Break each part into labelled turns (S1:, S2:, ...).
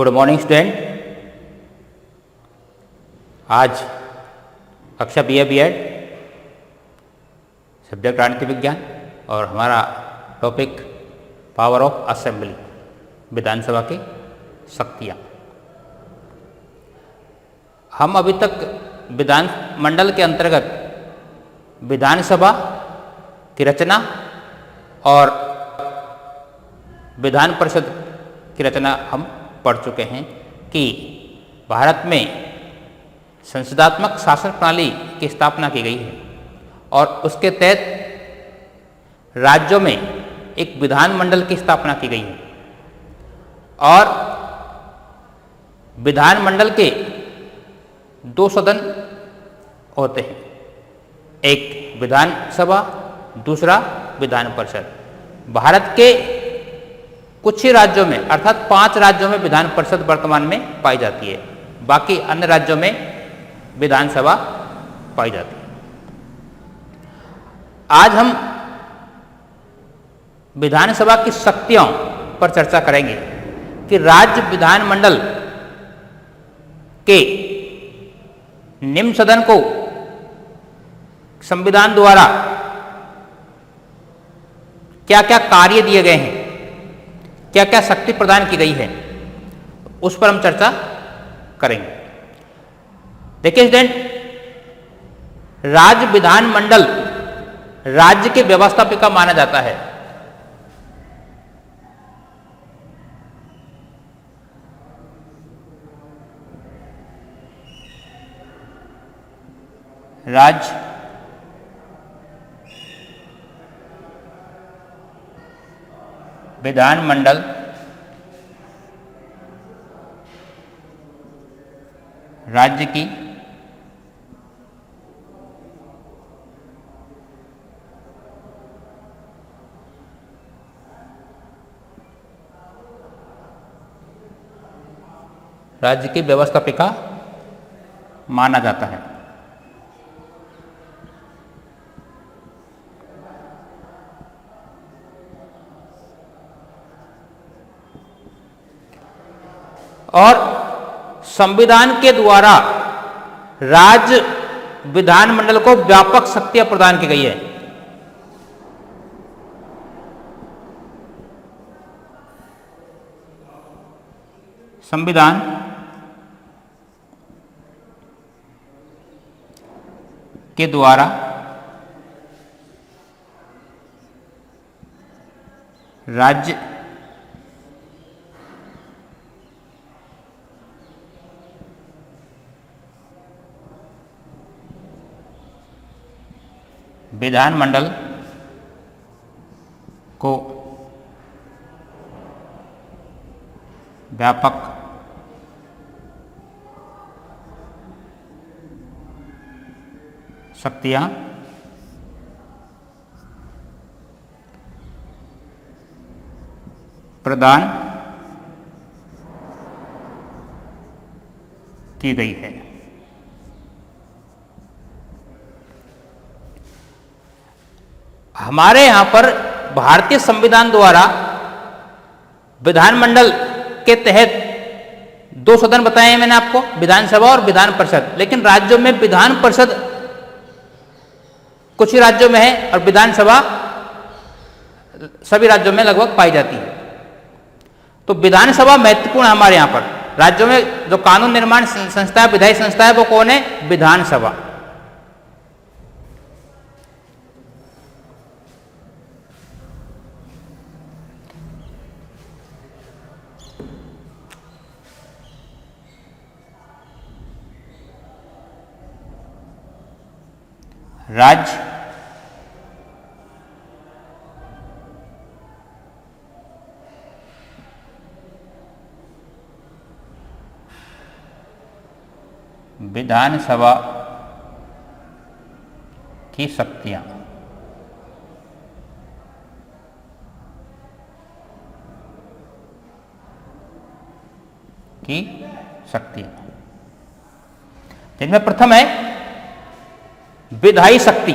S1: Good morning student. आज कक्षा BA subject राजनीति विज्ञान और हमारा टॉपिक पावर ऑफ असेंबली, विधानसभा की शक्तियाँ। हम अभी तक विधान मंडल के अंतर्गत विधानसभा की रचना और विधान परिषद की रचना हम पढ़ चुके हैं कि भारत में संसदात्मक शासन प्रणाली की स्थापना की गई है और उसके तहत राज्यों में एक विधानमंडल की स्थापना की गई है और विधानमंडल के 2 सदन होते हैं, एक विधानसभा, दूसरा विधान परिषद। भारत के कुछ ही राज्यों में अर्थात 5 राज्यों में विधान परिषद वर्तमान में पाई जाती है, बाकी अन्य राज्यों में विधानसभा पाई जाती है। आज हम विधानसभा की शक्तियों पर चर्चा करेंगे कि राज्य विधानमंडल के निम्न सदन को संविधान द्वारा क्या क्या कार्य दिए गए हैं, क्या क्या शक्ति प्रदान की गई है, उस पर हम चर्चा करेंगे। देखिए स्टूडेंट, राज्य विधानमंडल राज्य के व्यवस्थापिका माना जाता है। राज्य विधानमंडल राज्य की व्यवस्थापिका माना जाता है। और संविधान के द्वारा राज्य विधानमंडल को व्यापक शक्तियां प्रदान की गई है। संविधान के द्वारा राज्य विधानमंडल को व्यापक शक्तियां प्रदान की गई है। हमारे यहां पर भारतीय संविधान द्वारा विधानमंडल के तहत 2 सदन बताए हैं मैंने आपको, विधानसभा और विधान परिषद। लेकिन राज्यों में विधान परिषद कुछ ही राज्यों में है और विधानसभा सभी राज्यों में लगभग पाई जाती है। तो विधानसभा महत्वपूर्ण है हमारे यहां पर। राज्यों में जो कानून निर्माण संस्था है, विधायी संस्था है, वो कौन है? विधानसभा। राज्य विधानसभा की शक्तियां जिनमें प्रथम है विधायी शक्ति।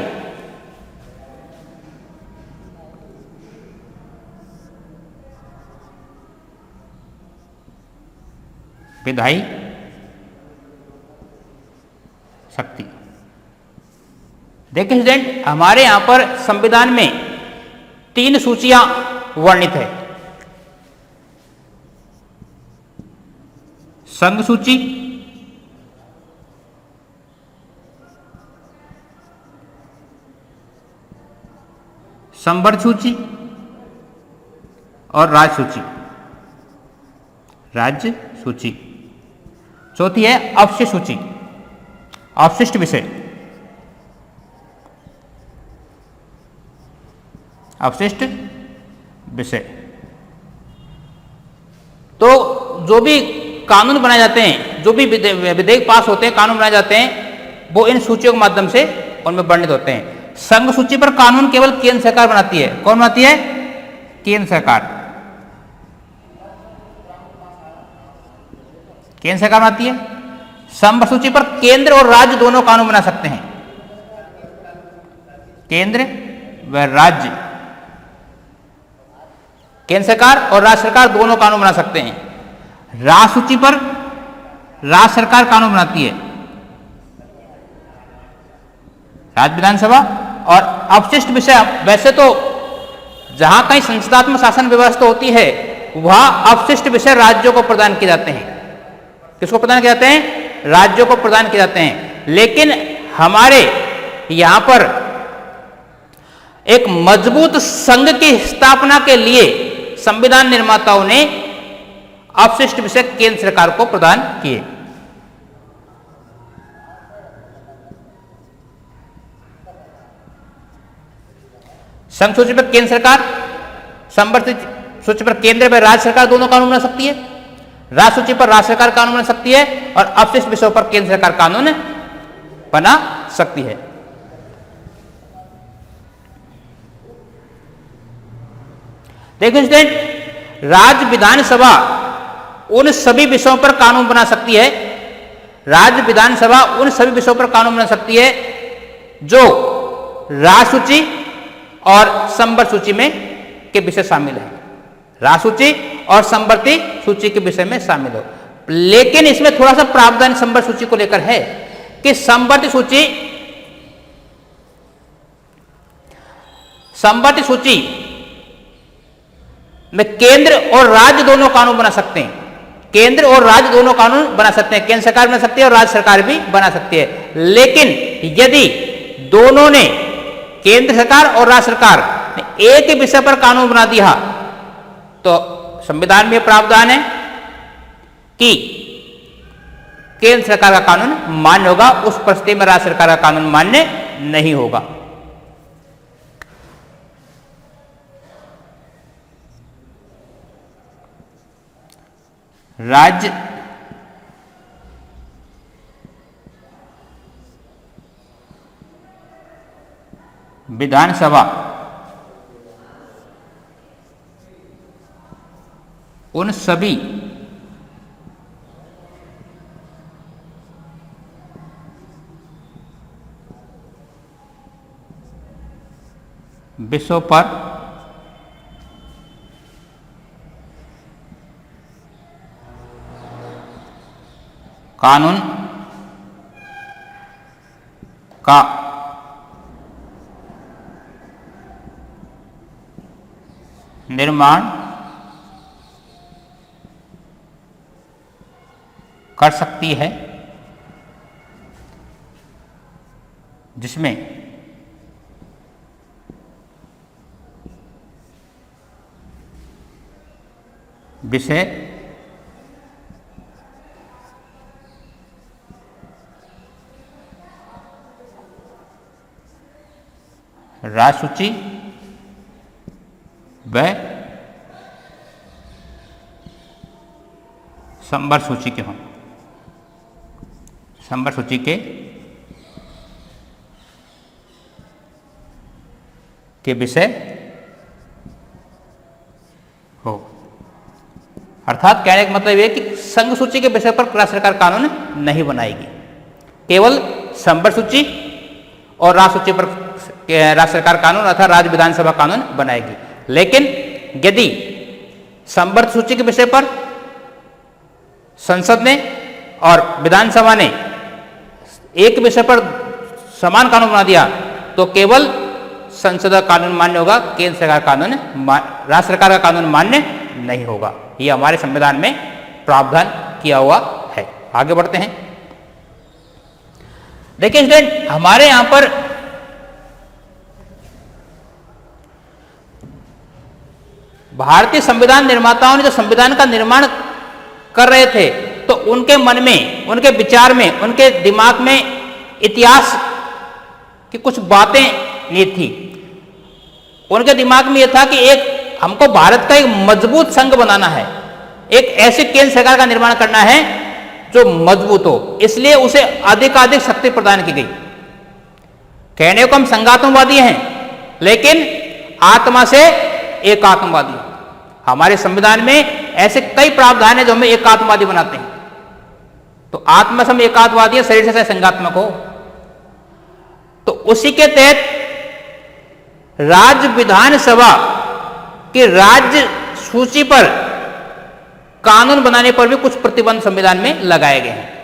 S1: विधायी शक्ति। देखिए स्टूडेंट, हमारे यहां पर संविधान में 3 सूचियां वर्णित है। संघ सूची, संवर्ग सूची और राज्य सूची। राज्य सूची। चौथी है अवशिष्ट सूची, अवशिष्ट विषय। अवशिष्ट विषय। तो जो भी कानून बनाए जाते हैं, जो भी विधेयक पास होते हैं, कानून बनाए जाते हैं, वो इन सूचियों के माध्यम से उनमें वर्णित होते हैं। संघ सूची पर कानून केवल केंद्र सरकार बनाती है। कौन बनाती है? केंद्र सरकार। केंद्र सरकार बनाती है। संवर्ग सूची पर केंद्र और राज्य दोनों कानून बना सकते हैं। केंद्र व राज्य, केंद्र सरकार और राज्य सरकार दोनों कानून बना सकते हैं। राज्य सूची पर राज्य सरकार कानून बनाती है, राज्य विधानसभा। और अवशिष्ट विषय, वैसे तो जहां कहीं संसदात्मक शासन व्यवस्था होती है वहां अवशिष्ट विषय राज्यों को प्रदान किए जाते हैं। किसको प्रदान किए जाते हैं? राज्यों को प्रदान किए जाते हैं। लेकिन हमारे यहां पर एक मजबूत संघ की स्थापना के लिए संविधान निर्माताओं ने अवशिष्ट विषय केंद्र सरकार को प्रदान किए। संघ सूची पर केंद्र सरकार, संवर्ग सूची पर केंद्र व राज्य सरकार दोनों कानून बना सकती है। राज्य सूची पर राज्य सरकार कानून बना सकती है और अवशिष्ट विषयों पर केंद्र सरकार कानून बना सकती है। देखिए स्टूडेंट, राज्य विधानसभा उन सभी विषयों पर कानून बना सकती है। राज्य विधानसभा उन सभी विषयों पर कानून बना सकती है जो राज्य सूची और संवर्ग सूची में के विषय शामिल है। राज्य सूची और संवर्ती सूची के विषय में शामिल हो। लेकिन इसमें थोड़ा सा प्रावधान संवर्ग सूची को लेकर है कि संवर्ती सूची में केंद्र और राज्य दोनों कानून बना सकते हैं। केंद्र और राज्य दोनों कानून बना सकते हैं। केंद्र सरकार बना सकती है और राज्य सरकार भी बना सकती है। लेकिन यदि दोनों ने, केंद्र सरकार और राज्य सरकार ने एक ही विषय पर कानून बना दिया तो संविधान में प्रावधान है कि केंद्र सरकार का कानून मान्य होगा, उस परिस्थिति में राज्य सरकार का कानून मान्य नहीं होगा। राज्य विधानसभा उन सभी विषयों पर कानून का निर्माण कर सकती है, जिसमें विषय राज्य सूची व संवर्ग सूची के हों। संवर्ग सूची के विषय हो। अर्थात कहने का मतलब यह कि संघ सूची के विषय पर राज्य सरकार कानून नहीं बनाएगी, केवल संवर्ग सूची और राज्य सूची पर राज्य सरकार कानून अर्थात राज्य विधानसभा कानून बनाएगी। लेकिन यदि संवर्ग सूची के विषय पर संसद ने और विधानसभा ने एक विषय पर समान कानून बना दिया तो केवल संसद का कानून मान्य होगा, केंद्र सरकार कानून राज्य सरकार का कानून मान्य नहीं होगा। यह हमारे संविधान में प्रावधान किया हुआ है। आगे बढ़ते हैं। देखिए स्टूडेंट, हमारे यहां पर भारतीय संविधान निर्माताओं ने जो संविधान का निर्माण कर रहे थे तो उनके मन में, उनके विचार में, उनके दिमाग में इतिहास की कुछ बातें नहीं थी। उनके दिमाग में यह था कि एक हमको भारत का एक मजबूत संघ बनाना है, एक ऐसी केंद्र सरकार का निर्माण करना है जो मजबूत हो, इसलिए उसे अधिकाधिक शक्ति प्रदान की गई। कहने को हम संघातवादी हैं लेकिन आत्मा से एकात्मवादी हैं। हमारे संविधान में ऐसे कई प्रावधान है जो हमें एकात्मवादी बनाते हैं। तो आत्मा से हम एकात्मवादी है, शरीर से संघात्मक हो। तो उसी के तहत राज्य विधानसभा की राज्य सूची पर कानून बनाने पर भी कुछ प्रतिबंध संविधान में लगाए गए हैं।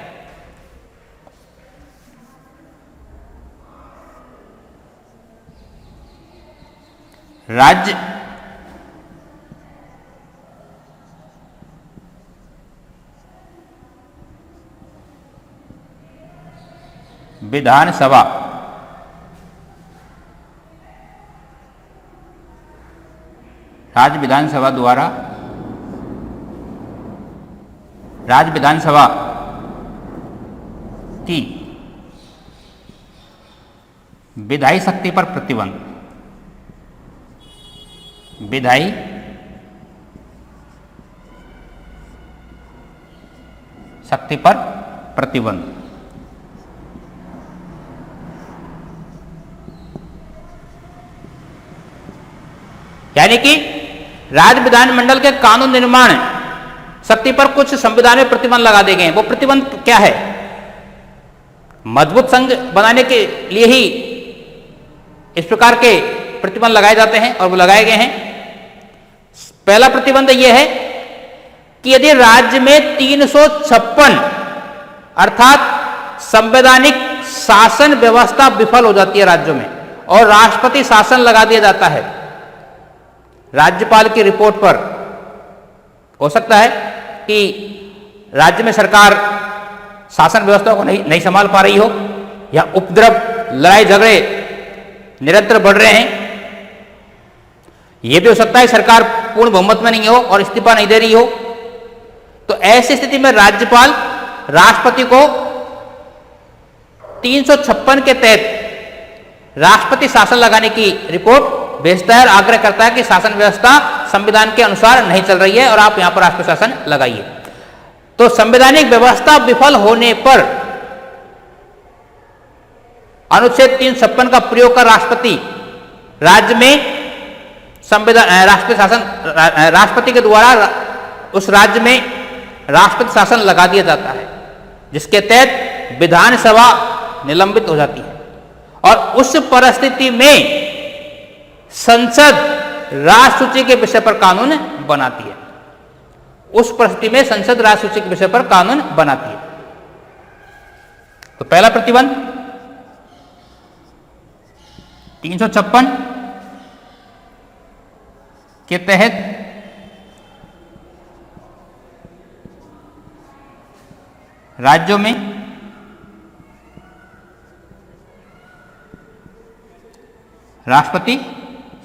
S1: राज्य विधानसभा राज्य विधानसभा द्वारा राज्य विधानसभा की विधायी शक्ति पर प्रतिबंध, विधायी शक्ति पर प्रतिबंध। यानी कि राज्य विधानमंडल के कानून निर्माण शक्ति पर कुछ संविधान में प्रतिबंध लगा दिए गए हैं। वो प्रतिबंध क्या है? मजबूत संघ बनाने के लिए ही इस प्रकार के प्रतिबंध लगाए जाते हैं और वो लगाए गए हैं। पहला प्रतिबंध यह है कि यदि राज्य में 356 अर्थात संवैधानिक शासन व्यवस्था विफल हो जाती है राज्यों में और राष्ट्रपति शासन लगा दिया जाता है, राज्यपाल की रिपोर्ट पर हो सकता है कि राज्य में सरकार शासन व्यवस्था को नहीं संभाल पा रही हो या उपद्रव, लड़ाई झगड़े निरंतर बढ़ रहे हैं। यह भी हो सकता है सरकार पूर्ण बहुमत में नहीं हो और इस्तीफा नहीं दे रही हो। तो ऐसी स्थिति में राज्यपाल राष्ट्रपति को 356 के तहत राष्ट्रपति शासन लगाने की रिपोर्ट भेजता है और आग्रह करता है कि शासन व्यवस्था संविधान के अनुसार नहीं चल रही है और आप यहां पर राष्ट्रपति शासन लगाइए। तो संवैधानिक व्यवस्था विफल होने पर अनुच्छेद 356 का प्रयोग कर राष्ट्रपति राज्य में राष्ट्रपति शासन, राष्ट्रपति के द्वारा उस राज्य में राष्ट्रपति शासन लगा दिया जाता है, जिसके तहत विधानसभा निलंबित हो जाती है। और उस परिस्थिति में संसद राज्य सूची के विषय पर कानून बनाती है। उस परिस्थिति में संसद राज्य सूची के विषय पर कानून बनाती है। तो पहला प्रतिबंध 356 के तहत राज्यों में राष्ट्रपति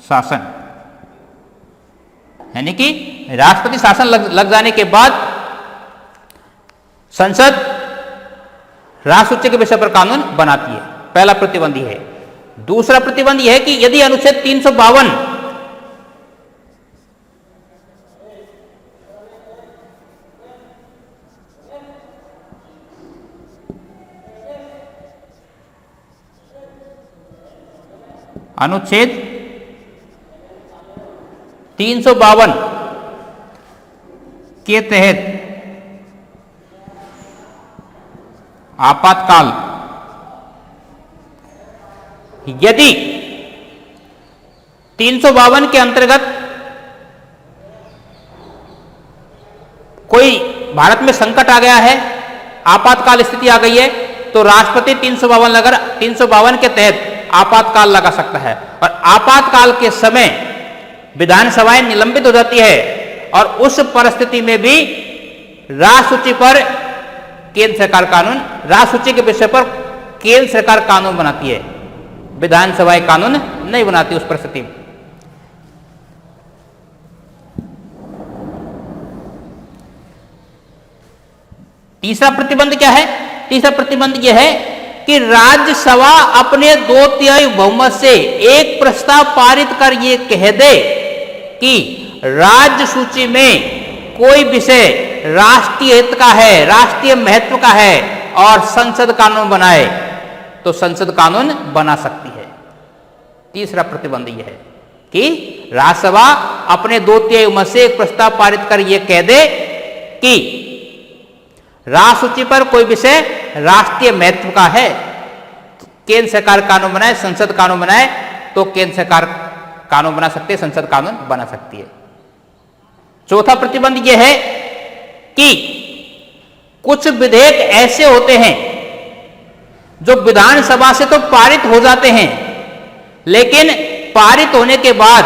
S1: शासन, यानी कि राष्ट्रपति शासन लग जाने के बाद संसद राज्य सूची के विषय पर कानून बनाती है। पहला प्रतिबंध यह है। दूसरा प्रतिबंध यह है कि यदि अनुच्छेद 352 अनुच्छेद 352 के तहत आपातकाल यदि 352 के अंतर्गत कोई भारत में संकट आ गया है, आपातकाल स्थिति आ गई है, तो राष्ट्रपति 352 के तहत आपातकाल लगा सकता है और आपातकाल के समय विधानसभाएं निलंबित हो जाती है और उस परिस्थिति में भी राजसूची पर केंद्र सरकार कानून, राजसूची के विषय पर केंद्र सरकार कानून बनाती है, विधानसभाएं कानून नहीं बनाती उस परिस्थिति में। तीसरा प्रतिबंध क्या है? तीसरा प्रतिबंध यह है कि राज्यसभा अपने 2/3 बहुमत से एक प्रस्ताव पारित कर यह कह दे कि राज्य सूची में कोई विषय राष्ट्रीय हित का है, राष्ट्रीय महत्व का है और संसद कानून बनाए तो संसद कानून बना सकती है। तीसरा प्रतिबंध यह है कि राज्यसभा अपने 2/3 बहुमत से एक प्रस्ताव पारित कर यह कह दे कि राष्ट्र सूची पर कोई विषय राष्ट्रीय महत्व का है, केंद्र सरकार कानून बनाए, संसद कानून बनाए तो केंद्र सरकार कानून बना सकती है, संसद कानून बना सकती है। चौथा प्रतिबंध यह है कि कुछ विधेयक ऐसे होते हैं जो विधानसभा से तो पारित हो जाते हैं, लेकिन पारित होने के बाद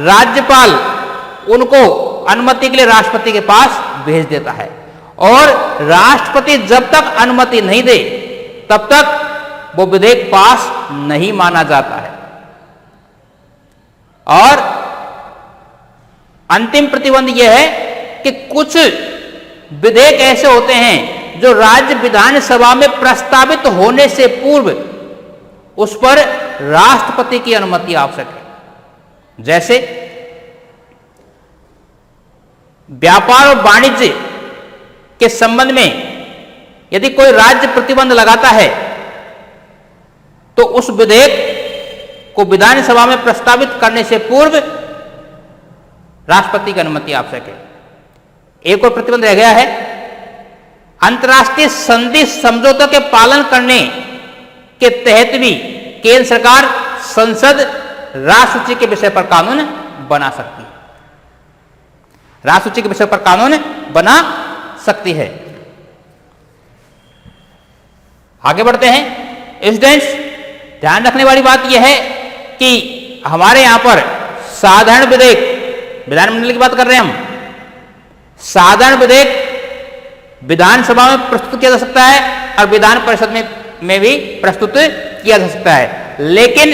S1: राज्यपाल उनको अनुमति के लिए राष्ट्रपति के पास भेज देता है और राष्ट्रपति जब तक अनुमति नहीं दे तब तक वो विधेयक पास नहीं माना जाता है। और अंतिम प्रतिबंध यह है कि कुछ विधेयक ऐसे होते हैं जो राज्य विधानसभा में प्रस्तावित होने से पूर्व उस पर राष्ट्रपति की अनुमति आवश्यक है। जैसे व्यापार और वाणिज्य के संबंध में यदि कोई राज्य प्रतिबंध लगाता है तो उस विधेयक को विधानसभा में प्रस्तावित करने से पूर्व राष्ट्रपति की अनुमति आवश्यक है। एक और प्रतिबंध रह गया है, अंतर्राष्ट्रीय संधि समझौतों के पालन करने के तहत भी केंद्र सरकार संसद राष्ट्र सूची के विषय पर कानून बना सकती है, राष्ट्र सूची के विषय पर कानून बना सकती है। आगे बढ़ते हैं। स्टूडेंट्स, ध्यान रखने वाली बात यह है कि हमारे यहां पर साधारण विधेयक, विधानमंडल की बात कर रहे हैं हम, साधारण विधेयक विधानसभा में प्रस्तुत किया जा सकता है और विधान परिषद में भी प्रस्तुत किया जा सकता है, लेकिन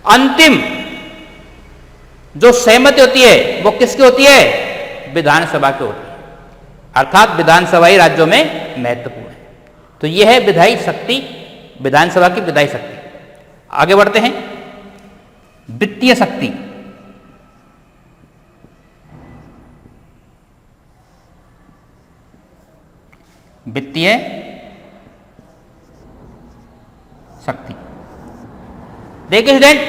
S1: अंतिम जो सहमति होती है वो किसकी होती है? विधानसभा की होती है, अर्थात विधानसभा ही राज्यों में महत्वपूर्ण है। तो यह है विधायी शक्ति, विधानसभा की विधायी शक्ति। आगे बढ़ते हैं। वित्तीय शक्ति, वित्तीय शक्ति देखिए स्टूडेंट,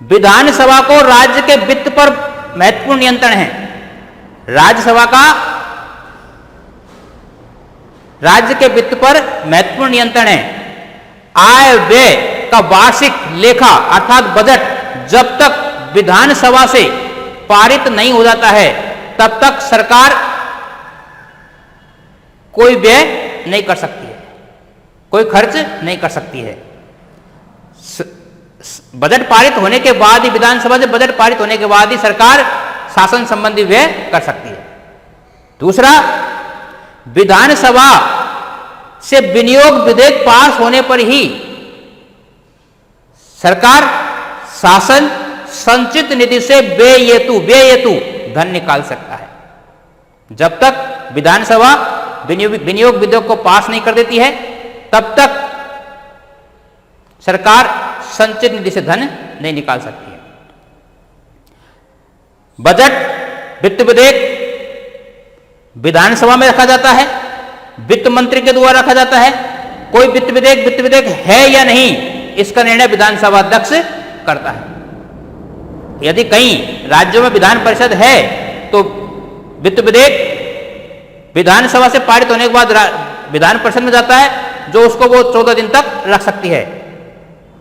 S1: विधानसभा को राज्य के वित्त पर महत्वपूर्ण नियंत्रण है। राज्यसभा का राज्य के वित्त पर महत्वपूर्ण नियंत्रण है। आय व्यय का वार्षिक लेखा अर्थात बजट जब तक विधानसभा से पारित नहीं हो जाता है तब तक सरकार कोई व्यय नहीं कर सकती है, कोई खर्च नहीं कर सकती है। बजट पारित होने के बाद ही, विधानसभा से बजट पारित होने के बाद ही सरकार शासन संबंधी व्यय कर सकती है। दूसरा, विधानसभा से विनियोग विधेयक पास होने पर ही सरकार शासन संचित निधि से व्यय हेतु धन निकाल सकता है। जब तक विधानसभा विनियोग विधेयक को पास नहीं कर देती है तब तक सरकार संचित निधि से धन नहीं निकाल सकती है। बजट वित्त विधेयक विधानसभा में रखा जाता है, वित्त मंत्री के द्वारा रखा जाता है। कोई वित्त विधेयक है या नहीं, इसका निर्णय विधानसभा अध्यक्ष करता है। यदि कहीं राज्यों में विधान परिषद है तो वित्त विधेयक विधानसभा से पारित होने के बाद विधान परिषद में जाता है, जो उसको वो 14 दिन तक रख सकती है।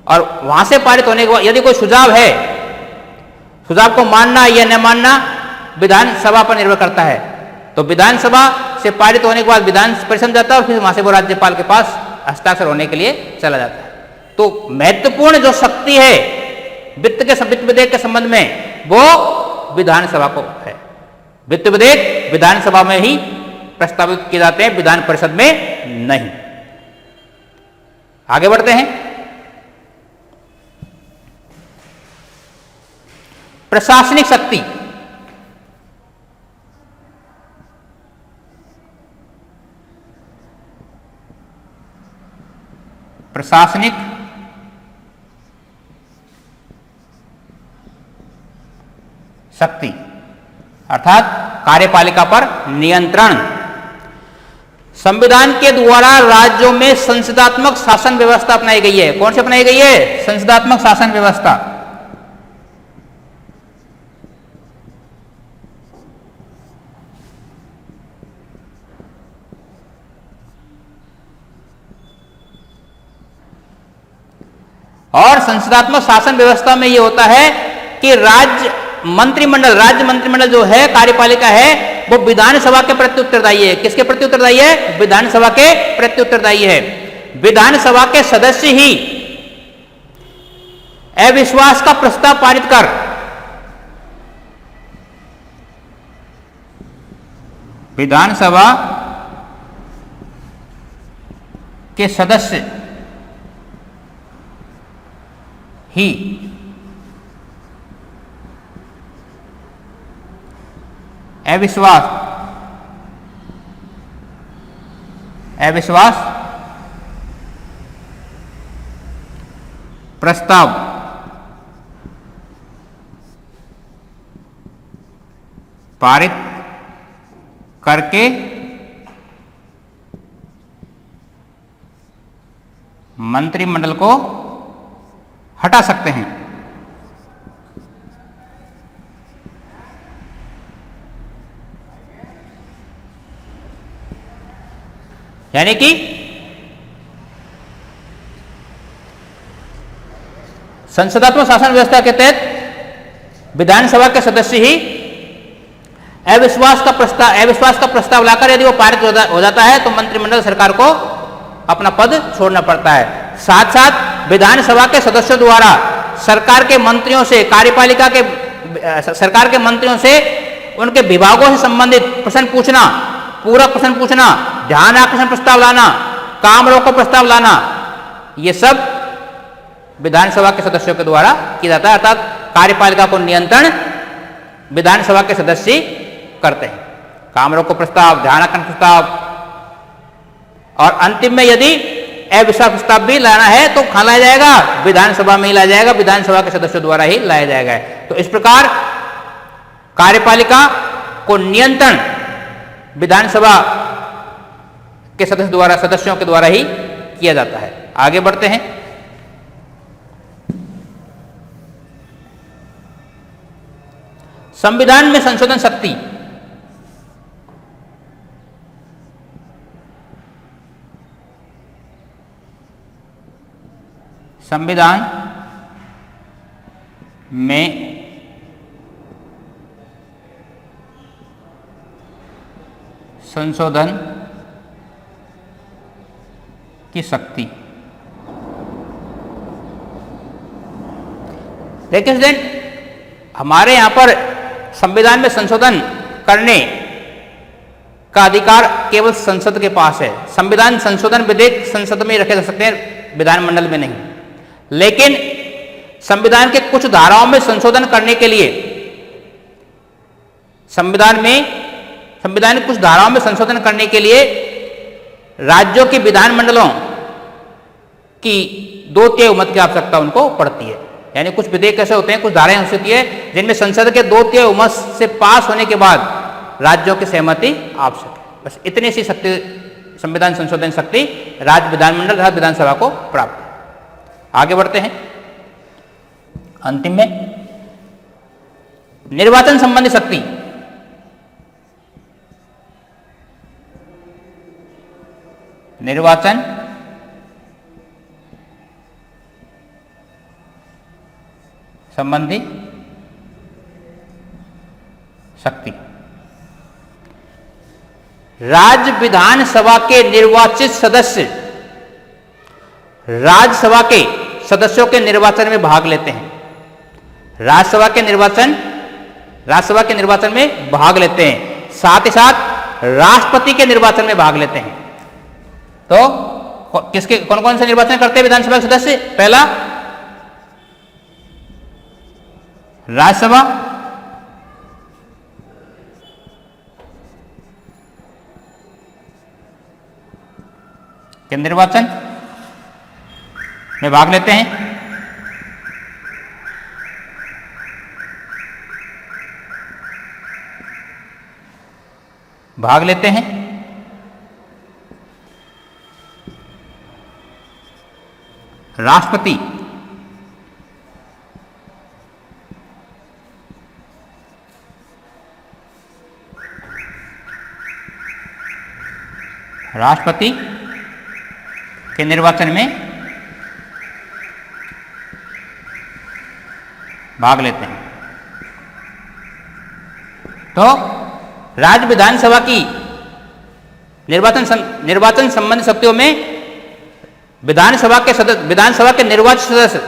S1: और वहां से पारित होने के बाद यदि कोई सुझाव है, सुझाव को मानना या न मानना विधानसभा पर निर्भर करता है। तो विधानसभा से पारित होने के बाद विधान परिषद जाता है और फिर वहां से वो राज्यपाल के पास हस्ताक्षर होने के लिए चला जाता है। तो महत्वपूर्ण जो शक्ति है वित्त विधेयक के संबंध में वो विधानसभा को है। वित्त विधेयक विधानसभा में ही प्रस्तावित किए जाते हैं, विधान परिषद में नहीं। आगे बढ़ते हैं। प्रशासनिक शक्ति। प्रशासनिक शक्ति अर्थात कार्यपालिका पर नियंत्रण। संविधान के द्वारा राज्यों में संसदात्मक शासन व्यवस्था अपनाई गई है। कौन सी अपनाई गई है? संसदात्मक शासन व्यवस्था। और संसदात्मक शासन व्यवस्था में यह होता है कि राज्य मंत्रिमंडल जो है, कार्यपालिका है, वो विधानसभा के प्रति उत्तरदायी है। किसके प्रति उत्तरदायी है? विधानसभा के प्रति उत्तरदायी है। विधानसभा के सदस्य ही अविश्वास का प्रस्ताव पारित कर विधानसभा के सदस्य ही अविश्वास प्रस्ताव पारित करके मंत्रिमंडल को हटा सकते हैं। यानी कि संसदात्मक शासन व्यवस्था के तहत विधानसभा के सदस्य ही अविश्वास का प्रस्ताव लाकर यदि वो पारित हो जाता है तो मंत्रिमंडल सरकार को अपना पद छोड़ना पड़ता है। साथ साथ विधानसभा के सदस्यों द्वारा सरकार के मंत्रियों से सरकार के मंत्रियों से उनके विभागों से संबंधित प्रश्न पूछना, पूरा प्रश्न पूछना, ध्यान आकर्षण प्रस्ताव लाना, काम रोको प्रस्ताव लाना, ये सब विधानसभा के सदस्यों के द्वारा किया जाता है। अर्थात कार्यपालिका को नियंत्रण विधानसभा के सदस्य करते हैं। काम रोको प्रस्ताव, ध्यान आकर्षण प्रस्ताव, और अंतिम में यदि अविश्वास प्रस्ताव भी लाना है तो कहां लाया जाएगा? विधानसभा में ही लाया जाएगा, विधानसभा के सदस्यों द्वारा ही लाया जाएगा। तो इस प्रकार कार्यपालिका को नियंत्रण विधानसभा के सदस्यों के द्वारा ही किया जाता है। आगे बढ़ते हैं। संविधान में संशोधन शक्ति। संविधान में संशोधन की शक्ति। देखिए स्टूडेंट, हमारे यहां पर संविधान में संशोधन करने का अधिकार केवल संसद के पास है। संविधान संशोधन विधेयक संसद में रखे जा सकते हैं, विधानमंडल में नहीं। लेकिन संविधान के कुछ धाराओं में संशोधन करने के लिए संविधान के कुछ धाराओं में संशोधन करने के लिए राज्यों के विधानमंडलों की 2/3 मत की आवश्यकता उनको पड़ती है। यानी कुछ विधेयक ऐसे होते हैं, कुछ धाराएं ऐसी होती है जिनमें संसद के 2/3 मत से पास होने के बाद राज्यों की सहमति आवश्यक है। बस इतनी सी शक्ति, संविधान संशोधन शक्ति राज्य विधानमंडल तथा विधानसभा को प्राप्त है। आगे बढ़ते हैं। अंतिम में निर्वाचन संबंधी शक्ति। निर्वाचन संबंधी शक्ति। राज्य विधानसभा के निर्वाचित सदस्य राज्यसभा के सदस्यों के निर्वाचन में भाग लेते हैं। राज्यसभा के निर्वाचन में भाग लेते हैं, साथ ही साथ राष्ट्रपति के निर्वाचन में भाग लेते हैं। तो किसके कौन कौन से निर्वाचन करते हैं विधानसभा के सदस्य? पहला राज्यसभा, के निर्वाचन में भाग लेते हैं, राष्ट्रपति के निर्वाचन में भाग लेते हैं। तो राज्य विधानसभा की निर्वाचन संबंधी शक्तियों में विधानसभा के निर्वाचित सदस्य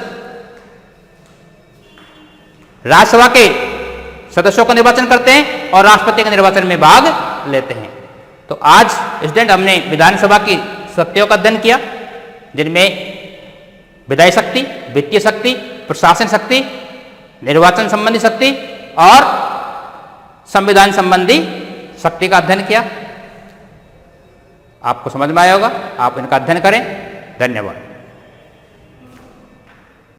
S1: राज्यसभा के सदस्यों का निर्वाचन करते हैं और राष्ट्रपति के निर्वाचन में भाग लेते हैं। तो आज स्टूडेंट हमने विधानसभा की शक्तियों का अध्ययन किया, जिनमें विधायी शक्ति, वित्तीय शक्ति, प्रशासन शक्ति, निर्वाचन संबंधी शक्ति और संविधान संबंधी शक्ति का अध्ययन किया। आपको समझ में आया होगा, आप इनका अध्ययन करें। धन्यवाद।